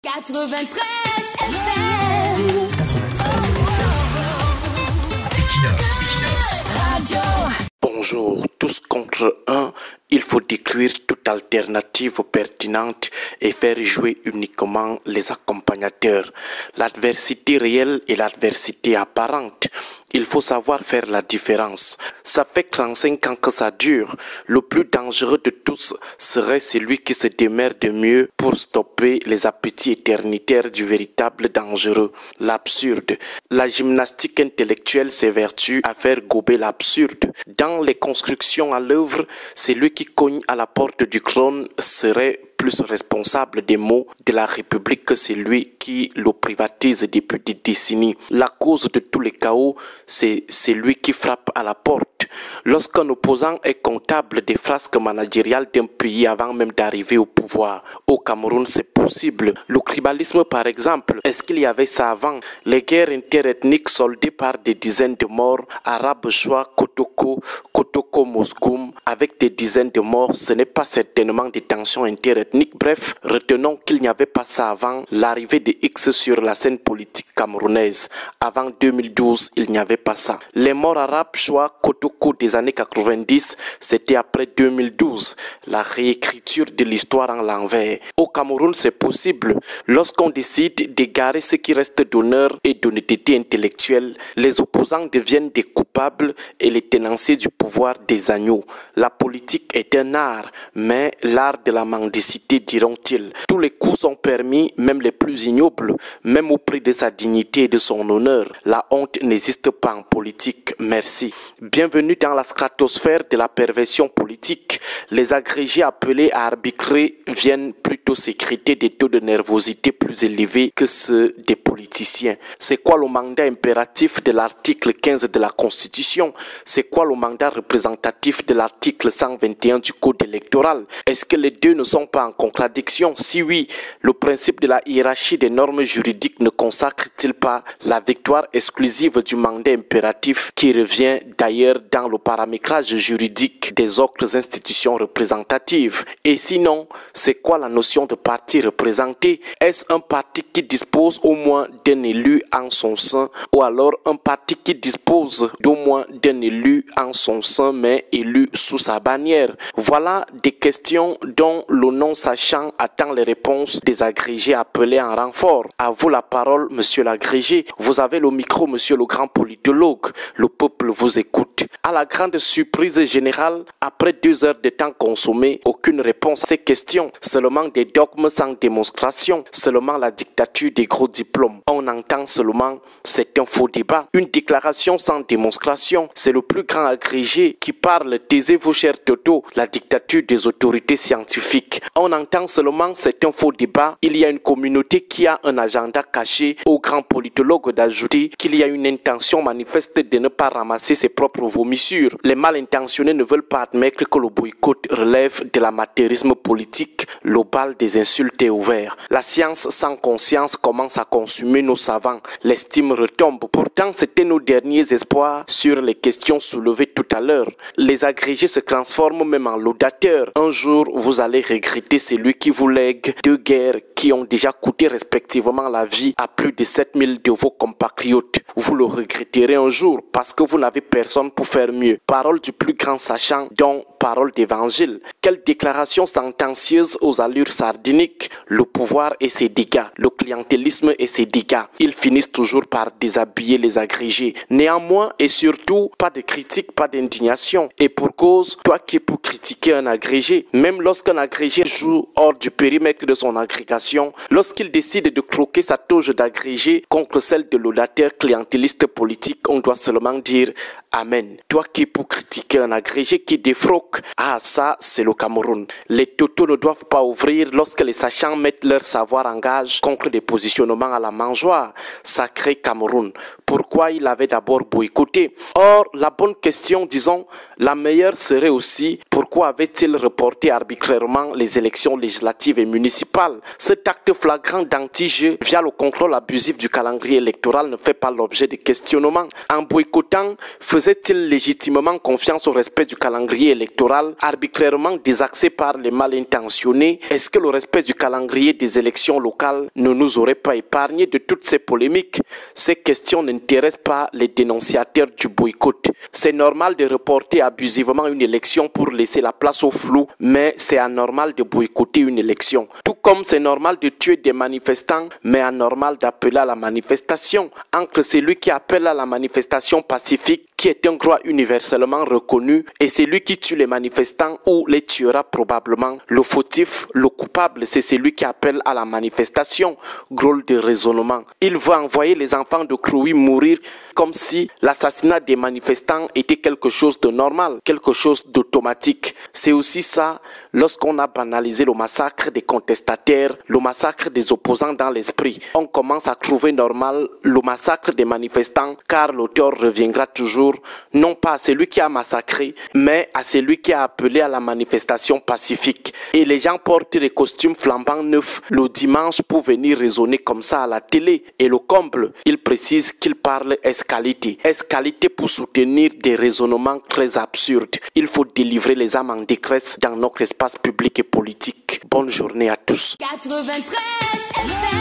93 FM. Radio. Bonjour, tous contre un, il faut détruire toute alternative pertinente et faire jouer uniquement les accompagnateurs. L'adversité réelle et l'adversité apparente. Il faut savoir faire la différence. Ça fait 35 ans que ça dure. Le plus dangereux de tous serait celui qui se démerde mieux pour stopper les appétits éternitaires du véritable dangereux, l'absurde. La gymnastique intellectuelle s'évertue à faire gober l'absurde. Dans les constructions à l'œuvre, celui qui cogne à la porte du trône serait plus responsable des maux de la République que celui qui le privatise depuis des décennies. La cause de tous les chaos, c'est celui qui frappe à la porte. Lorsqu'un opposant est comptable des frasques managériales d'un pays avant même d'arriver au pouvoir, au Cameroun c'est possible. Le tribalisme par exemple, est-ce qu'il y avait ça avant? Les guerres interethniques soldées par des dizaines de morts, Arabes, Chois, Kotoko, Mosgoum, avec des dizaines de morts, ce n'est pas certainement des tensions interethniques. Bref, retenons qu'il n'y avait pas ça avant l'arrivée de X sur la scène politique camerounaise. Avant 2012, il n'y avait pas ça. Les morts arabes, Chois, Kotoko des années 90, c'était après 2012. La réécriture de l'histoire en l'envers. Au Cameroun, c'est possible. Lorsqu'on décide d'égarer ce qui reste d'honneur et d'honnêteté intellectuelle, les opposants deviennent des coupables et les tenanciers du pouvoir des agneaux. La politique est un art, mais l'art de la mendicité, diront-ils. Tous les coups sont permis, même les plus ignobles, même au prix de sa dignité et de son honneur. La honte n'existe pas en politique. Merci. Bienvenue dans la stratosphère de la perversion politique. Les agrégés appelés à arbitrer viennent plutôt sécréter des taux de nervosité plus élevés que ceux des politiciens. C'est quoi le mandat impératif de l'article 15 de la Constitution? C'est quoi le mandat représentatif de l'article 121 du Code électoral? Est-ce que les deux ne sont pas en contradiction? Si oui, le principe de la hiérarchie des normes juridiques ne consacre-t-il pas la victoire exclusive du mandat impératif qui revient d'ailleurs dans le paramétrage juridique des autres institutions représentatives? Et sinon, c'est quoi la notion de parti représenté? Est-ce un parti qui dispose au moins d'un élu en son sein ou alors un parti qui dispose d'au moins d'un élu en son sein mais élu sous sa bannière? Voilà des questions dont le non-sachant attend les réponses des agrégés appelés en renfort. À vous la parole, monsieur l'agrégé. Vous avez le micro, monsieur le grand politologue. Le peuple vous écoute. À la grande surprise générale, après 2 heures de temps consommé, aucune réponse à ces questions. Seulement des dogmes sans démonstration. Seulement la dictature des gros diplômes. On entend seulement c'est un faux débat. Une déclaration sans démonstration. C'est le plus grand agrégé qui parle. Taisez-vous, cher Toto. La dictature des autorités scientifiques. On entend seulement c'est un faux débat. Il y a une communauté qui a un agenda caché. Au grand politologue d'ajouter qu'il y a une intention manifeste de ne pas ramasser ses propres vomissures. Les mal intentionnés ne veulent pas admettre que le boycott relève de l'amateurisme politique. Le bal des insultes est ouvert. La science sans conscience commence à consumer nos savants. L'estime retombe. Pourtant, c'était nos derniers espoirs sur les questions soulevées tout à l'heure. Les agrégés se transforment même en laudateurs. Un jour, vous allez regretter celui qui vous lègue 2 guerres qui ont déjà coûté respectivement la vie à plus de 7000 de vos compatriotes. Vous le regretterez un jour parce que vous n'avez personne pour faire mieux. Parole du plus grand sachant, dont parole d'évangile. Quelle déclaration sentencieuse aux allures sardiniques. Le pouvoir et ses dégâts, le clientélisme et ses dégâts. Ils finissent toujours par déshabiller les agrégés. Néanmoins et surtout, pas de critique, pas d'indignation. Et pour cause, toi qui es pour critiquer un agrégé, même lorsqu'un agrégé joue hors du périmètre de son agrégation, lorsqu'il décide de croquer sa toge d'agrégé contre celle de laudateur clientéliste politique, on doit seulement dire Amen. Toi qui es pour critiquer un agrégé qui défroque, ah ça c'est le Cameroun. Les totos ne doivent pas ouvrir lorsque les sachants mettent leur savoir en gage contre des positionnements à la mangeoire. Sacré Cameroun. Pourquoi il avait d'abord boycotté? Or, la bonne question, disons, la meilleure serait aussi pourquoi avait-il reporté arbitrairement les élections législatives et municipales? Cet acte flagrant d'anti-jeu via le contrôle abusif du calendrier électoral ne fait pas l'objet de questionnements. En boycottant, faisait Faisait-il légitimement confiance au respect du calendrier électoral, arbitrairement désaxé par les mal intentionnés? Est-ce que le respect du calendrier des élections locales ne nous aurait pas épargné de toutes ces polémiques? Ces questions n'intéressent pas les dénonciateurs du boycott. C'est normal de reporter abusivement une élection pour laisser la place au flou, mais c'est anormal de boycotter une élection. Tout comme c'est normal de tuer des manifestants, mais anormal d'appeler à la manifestation. Entre celui qui appelle à la manifestation pacifique, qui est un droit universellement reconnu, et celui qui tue les manifestants ou les tuera probablement. Le fautif, le coupable, c'est celui qui appelle à la manifestation. Drôle de raisonnement. Il va envoyer les enfants de Krouy mourir comme si l'assassinat des manifestants était quelque chose de normal, quelque chose d'automatique. C'est aussi ça lorsqu'on a banalisé le massacre des contestataires, le massacre des opposants dans l'esprit. On commence à trouver normal le massacre des manifestants car l'auteur reviendra toujours non pas à celui qui a massacré, mais à celui qui a appelé à la manifestation pacifique. Et les gens portent des costumes flambants neufs le dimanche pour venir raisonner comme ça à la télé. Et le comble, il précise qu'il parle escalité. Escalité pour soutenir des raisonnements très absurdes. Il faut délivrer les âmes en détresse dans notre espace public et politique. Bonne journée à tous. 93 FM.